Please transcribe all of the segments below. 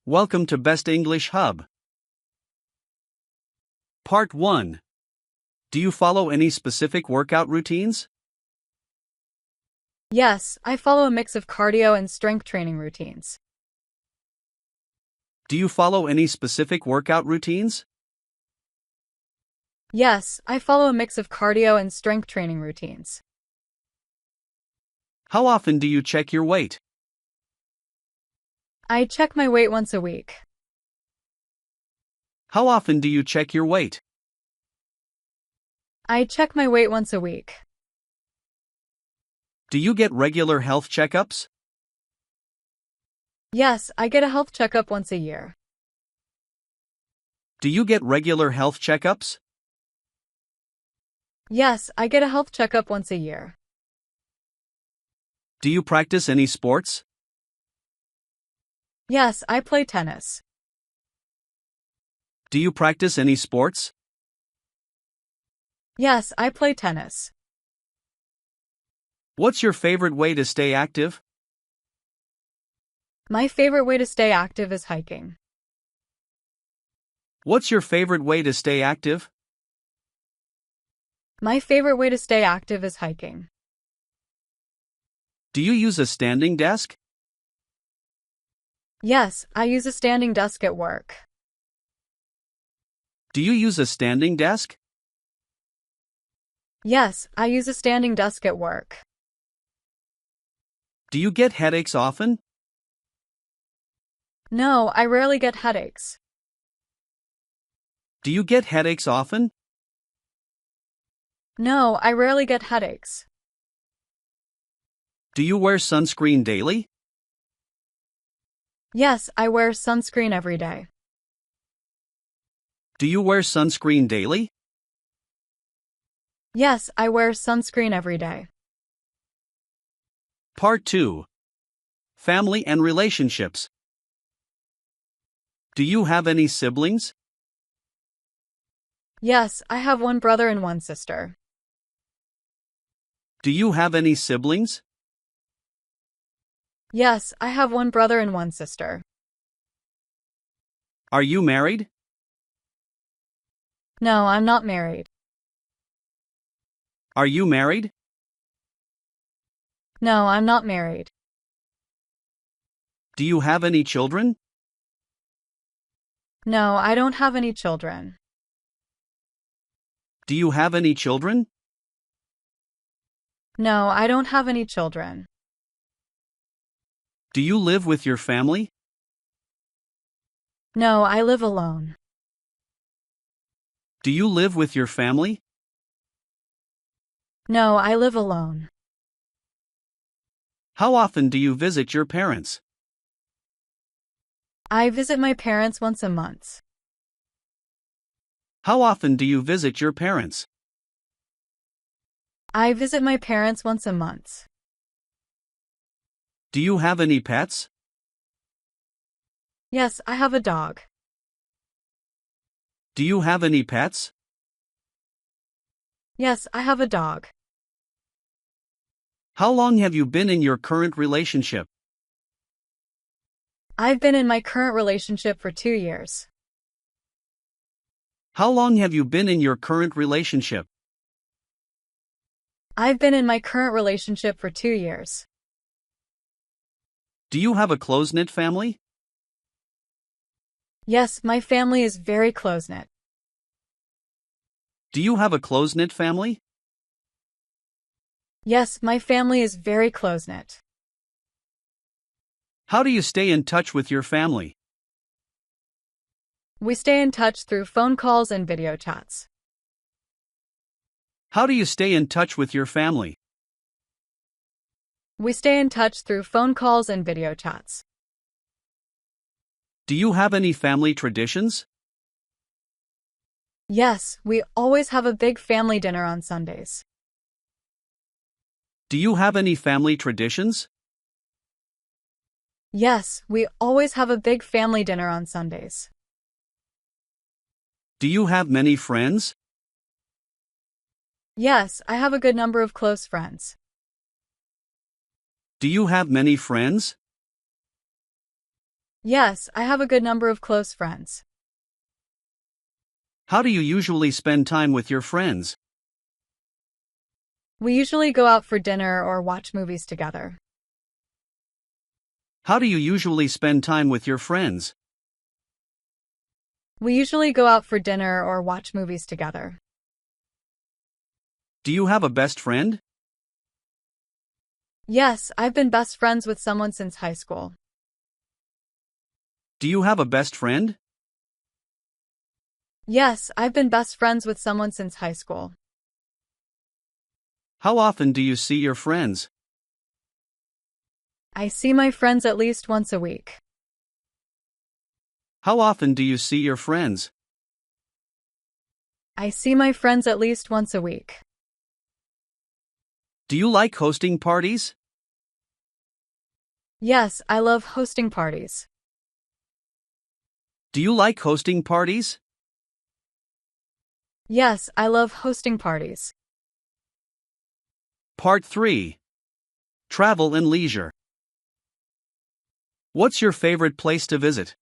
Welcome to Best English Hub. Part 1. Do you follow any specific workout routines? Yes, I follow a mix of cardio and strength training routines. Do you follow any specific workout routines? Yes, I follow a mix of cardio and strength training routines. How often do you check your weight? I check my weight once a week. How often do you check your weight? I check my weight once a week. Do you get regular health checkups? Yes, I get a health checkup once a year. Do you get regular health checkups? Yes, I get a health checkup once a year. Do you practice any sports? Yes, I play tennis. Do you practice any sports? Yes, I play tennis. What's your favorite way to stay active? My favorite way to stay active is hiking. What's your favorite way to stay active? My favorite way to stay active is hiking. Do you use a standing desk? Yes, I use a standing desk at work. Do you use a standing desk? Yes, I use a standing desk at work. Do you get headaches often? No, I rarely get headaches. Do you get headaches often? No, I rarely get headaches. Do you wear sunscreen daily? Yes, I wear sunscreen every day. Do you wear sunscreen daily? Yes, I wear sunscreen every day. Part 2. Family and relationships. Do you have any siblings? Yes, I have one brother and one sister. Do you have any siblings? Yes, I have one brother and one sister. Are you married? No, I'm not married. Are you married? No, I'm not married. Do you have any children? No, I don't have any children. Do you have any children? No, I don't have any children. Do you live with your family? No, I live alone. Do you live with your family? No, I live alone. How often do you visit your parents? I visit my parents once a month. How often do you visit your parents? I visit my parents once a month. Do you have any pets? Yes, I have a dog. Do you have any pets? Yes, I have a dog. How long have you been in your current relationship? I've been in my current relationship for 2 years. How long have you been in your current relationship? I've been in my current relationship for 2 years. Do you have a close-knit family? Yes, my family is very close-knit. Do you have a close-knit family? Yes, my family is very close-knit. How do you stay in touch with your family? We stay in touch through phone calls and video chats. How do you stay in touch with your family? We stay in touch through phone calls and video chats. Do you have any family traditions? Yes, we always have a big family dinner on Sundays. Do you have any family traditions? Yes, we always have a big family dinner on Sundays. Do you have many friends? Yes, I have a good number of close friends. Do you have many friends? Yes, I have a good number of close friends. How do you usually spend time with your friends? We usually go out for dinner or watch movies together. How do you usually spend time with your friends? We usually go out for dinner or watch movies together. Do you have a best friend? Yes, I've been best friends with someone since high school. Do you have a best friend? Yes, I've been best friends with someone since high school. How often do you see your friends? I see my friends at least once a week. How often do you see your friends? I see my friends at least once a week. Do you like hosting parties? Yes, I love hosting parties. Do you like hosting parties? Yes, I love hosting parties. Part 3. Travel and leisure. What's your favorite place to visit?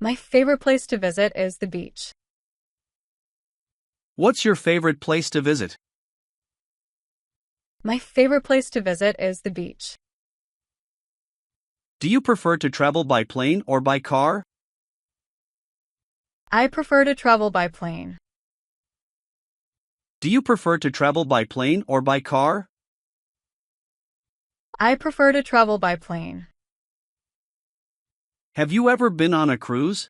My favorite place to visit is the beach. What's your favorite place to visit? My favorite place to visit is the beach. Do you prefer to travel by plane or by car? I prefer to travel by plane. Do you prefer to travel by plane or by car? I prefer to travel by plane. Have you ever been on a cruise?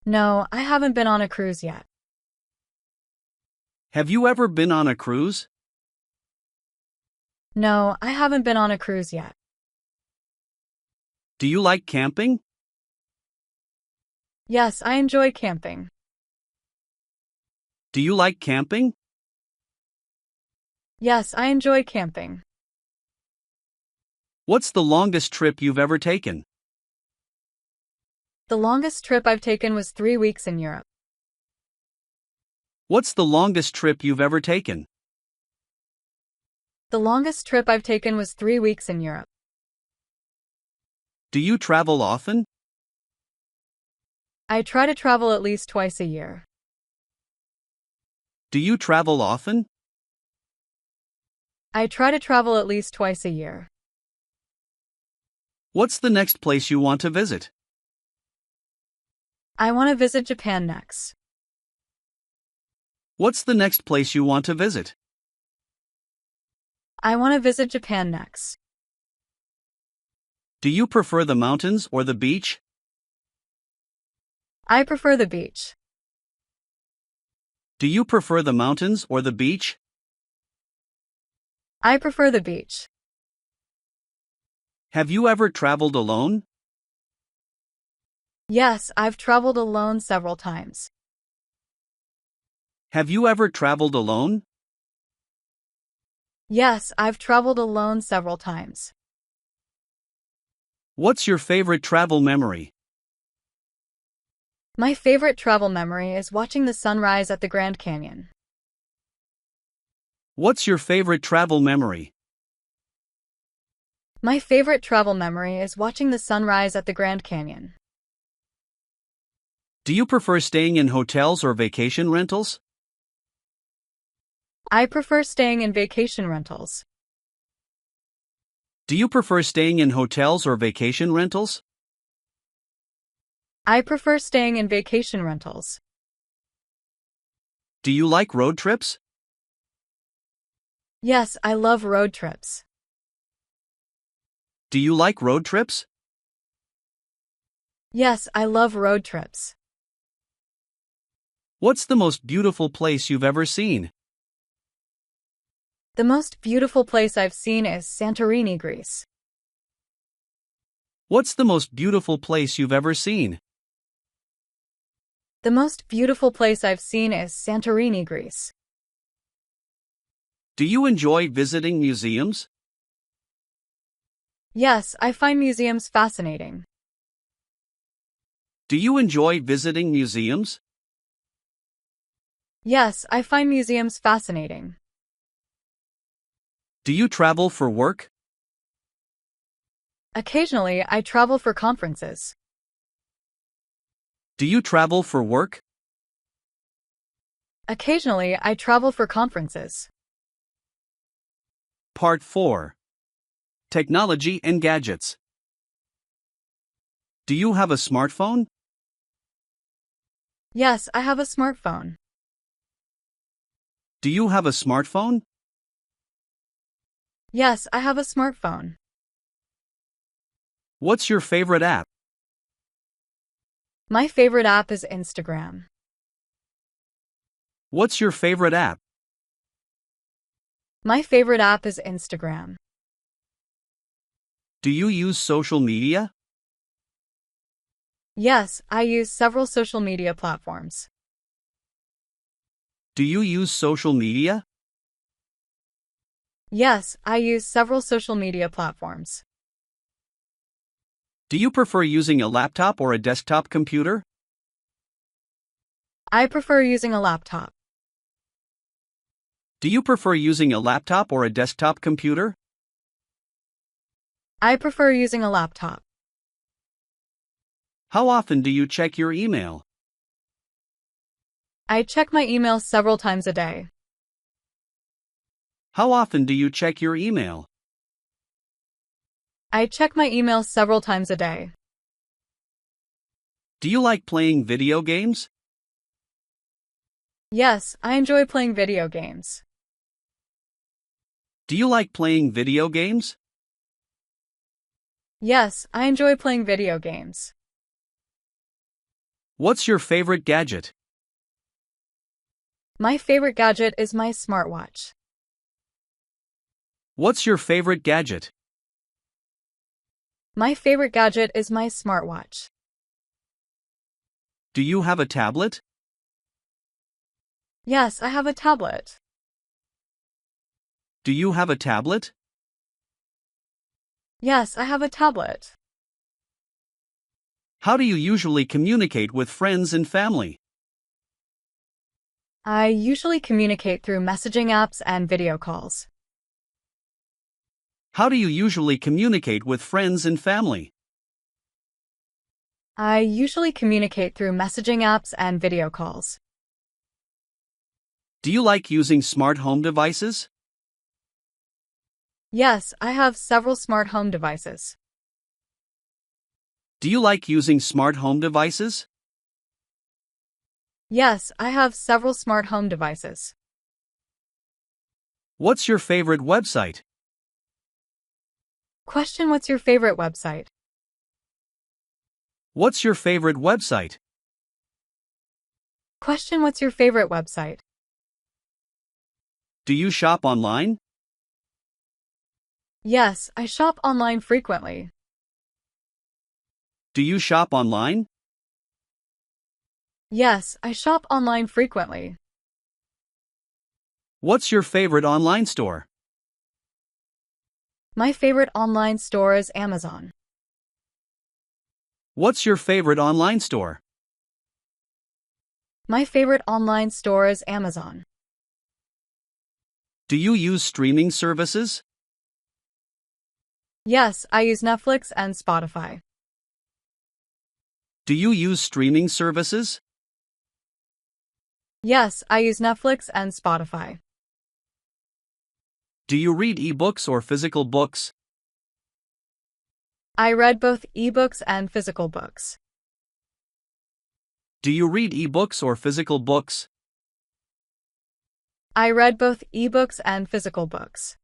No, I haven't been on a cruise yet. Have you ever been on a cruise? No, I haven't been on a cruise yet. Do you like camping? Yes, I enjoy camping. Do you like camping? Yes, I enjoy camping. What's the longest trip you've ever taken? The longest trip I've taken was 3 weeks in Europe. What's the longest trip you've ever taken? The longest trip I've taken was 3 weeks in Europe. Do you travel often? I try to travel at least twice a year. Do you travel often? I try to travel at least twice a year. What's the next place you want to visit? I want to visit Japan next. What's the next place you want to visit? I want to visit Japan next. Do you prefer the mountains or the beach? I prefer the beach. Do you prefer the mountains or the beach? I prefer the beach. Have you ever traveled alone? Yes, I've traveled alone several times. Have you ever traveled alone? Yes, I've traveled alone several times. What's your favorite travel memory? My favorite travel memory is watching the sunrise at the Grand Canyon. What's your favorite travel memory? My favorite travel memory is watching the sunrise at the Grand Canyon. Do you prefer staying in hotels or vacation rentals? I prefer staying in vacation rentals. Do you prefer staying in hotels or vacation rentals? I prefer staying in vacation rentals. Do you like road trips? Yes, I love road trips. Do you like road trips? Yes, I love road trips. What's the most beautiful place you've ever seen? The most beautiful place I've seen is Santorini, Greece. What's the most beautiful place you've ever seen? The most beautiful place I've seen is Santorini, Greece. Do you enjoy visiting museums? Yes, I find museums fascinating. Do you enjoy visiting museums? Yes, I find museums fascinating. Do you travel for work? Occasionally, I travel for conferences. Do you travel for work? Occasionally, I travel for conferences. Part 4. Technology and gadgets. Do you have a smartphone? Yes, I have a smartphone. Do you have a smartphone? Yes, I have a smartphone. What's your favorite app? My favorite app is Instagram. What's your favorite app? My favorite app is Instagram. Do you use social media? Yes, I use several social media platforms. Do you use social media? Yes, I use several social media platforms. Do you prefer using a laptop or a desktop computer? I prefer using a laptop. Do you prefer using a laptop or a desktop computer? I prefer using a laptop. How often do you check your email? I check my email several times a day. How often do you check your email? I check my email several times a day. Do you like playing video games? Yes, I enjoy playing video games. Do you like playing video games? Yes, I enjoy playing video games. What's your favorite gadget? My favorite gadget is my smartwatch. What's your favorite gadget? My favorite gadget is my smartwatch. Do you have a tablet? Yes, I have a tablet. Do you have a tablet? Yes, I have a tablet. How do you usually communicate with friends and family? I usually communicate through messaging apps and video calls. How do you usually communicate with friends and family? I usually communicate through messaging apps and video calls. Do you like using smart home devices? Yes, I have several smart home devices. Do you like using smart home devices? Yes, I have several smart home devices. What's your favorite website? Question: What's your favorite website? What's your favorite website? Question: What's your favorite website? Do you shop online? Yes, I shop online frequently. Do you shop online? Yes, I shop online frequently. What's your favorite online store? My favorite online store is Amazon. What's your favorite online store? My favorite online store is Amazon. Do you use streaming services? Yes, I use Netflix and Spotify. Do you use streaming services? Yes, I use Netflix and Spotify. Do you read ebooks or physical books? I read both ebooks and physical books. Do you read ebooks or physical books? I read both ebooks and physical books.